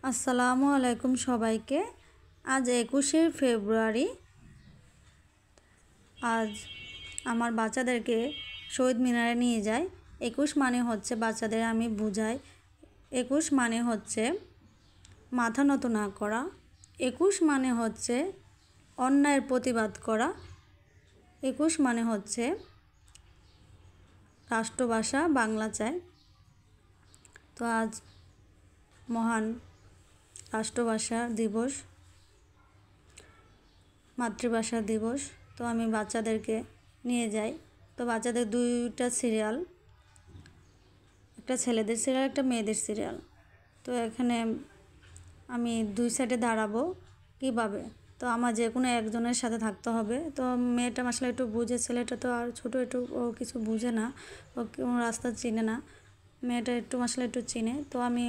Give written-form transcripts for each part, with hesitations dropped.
আসসালামু আলাইকুম সবাইকে। আজ 21শে ফেব্রুয়ারি। আজ আমার বাচ্চাদেরকে শহীদ মিনারে নিয়ে যাই। 21 মানে হচ্ছে, বাচ্চাদের আমি বুঝাই, 21 মানে হচ্ছে মাথা নত না করা। 21 মানে হচ্ছে অন্যায়ের প্রতিবাদ করা। 21 মানে হচ্ছে রাষ্ট্রভাষা বাংলা চাই। তো আজ মহান রাষ্ট্রভাষা দিবস, মাতৃভাষা দিবস। তো আমি বাচ্চাদেরকে নিয়ে যাই। তো বাচ্চাদের দুইটা সিরিয়াল, একটা ছেলেদের সিরিয়াল, একটা মেয়েদের সিরিয়াল। তো এখানে আমি দুই সাইডে দাঁড়াবো কীভাবে? তো আমার যে কোনো একজনের সাথে থাকতে হবে। তো মেয়েটা আসলে একটু বুঝে, ছেলেটা তো আর ছোটো, একটু ও কিছু বুঝে না, ও কোনো রাস্তা চিনে না। মেয়েটা একটু আসলে একটু চিনে। তো আমি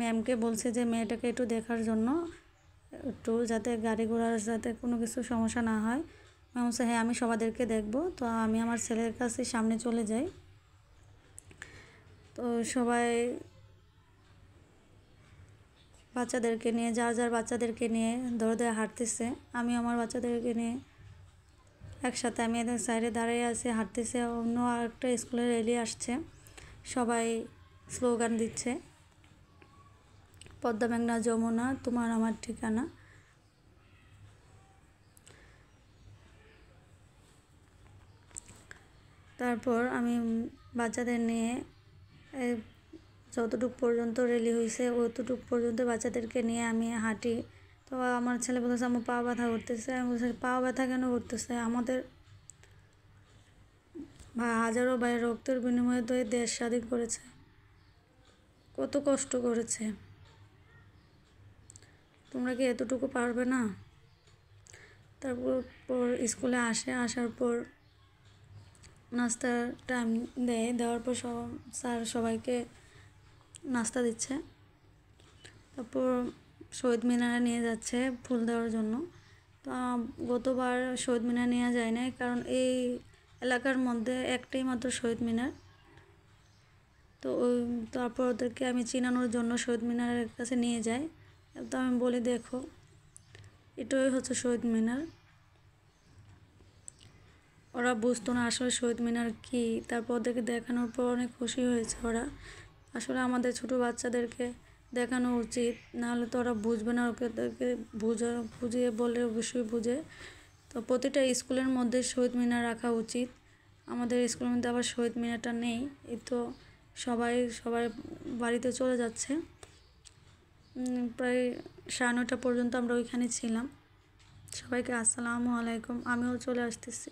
ম্যামকে বলছি যে মেয়েটাকে একটু দেখার জন্য, একটু যাতে গাড়ি ঘোড়ার যাতে কোনো কিছু সমস্যা না হয়। ম্যাম বলছে হ্যাঁ আমি সবাইদেরকে দেখব। তো আমি আমার ছেলের কাছে সামনে চলে যাই। তো সবাই বাচ্চাদেরকে নিয়ে, যার বাচ্চাদেরকে নিয়ে ধরে ধরে হাঁটতেছে। আমি আমার বাচ্চাদেরকে নিয়ে একসাথে, আমি এদের সাইডে দাঁড়িয়ে আছি, হাঁটতেছে। অন্য আরেকটা স্কুলের র্যালি আসছে, সবাই স্লোগান দিচ্ছে, পদ্মা মেঘনা যমুনা তোমার আমার ঠিকানা। তারপর আমি বাচ্চাদের নিয়ে যতটুকু পর্যন্ত রেলি হয়েছে অতটুকু পর্যন্ত বাচ্চাদেরকে নিয়ে আমি হাঁটি। তো আমার ছেলে বলতেছে আমার পা ব্যথা করতেছে। আমি বলছি পা ব্যথা কেন করতেছে? আমাদের হাজারো ভাইয়ের রক্তের বিনিময়ে তো এই দেশ স্বাধীন করেছে, কত কষ্ট করেছে, তোমরা কি এতটুকু পারবে না? তারপর স্কুলে আসার পর নাস্তার টাইম দেওয়ার পর স্যার সবাইকে নাস্তা দিচ্ছে। তারপর শহীদ মিনারে নিয়ে যাচ্ছে ফুল দেওয়ার জন্য। তো গতবার শহীদ মিনার নেওয়া যায় না, কারণ এই এলাকার মধ্যে একটাই মাত্র শহীদ মিনার। তো তারপর ওদেরকে আমি চিনানোর জন্য শহীদ মিনারের কাছে নিয়ে যাই। তো আমি বলি দেখো এটাই হচ্ছে শহীদ মিনার। ওরা বুঝতো না আসলে শহীদ মিনার কী। তারপর ওদেরকে দেখানোর পর অনেক খুশি হয়েছে ওরা। আসলে আমাদের ছোটো বাচ্চাদেরকে দেখানো উচিত, নাহলে তো ওরা বুঝবে না। ওদেরকে বুঝিয়ে বলে অবশ্যই বুঝে। তো প্রতিটা স্কুলের মধ্যে শহীদ মিনার রাখা উচিত। আমাদের স্কুলের মধ্যে আবার শহীদ মিনারটা নেই। এই তো সবাই বাড়িতে চলে যাচ্ছে। প্রায় 9:30 পর্যন্ত আমরা ওইখানে ছিলাম। সবাইকে আসসালামু আলাইকুম। আমিও চলে আসতেছি।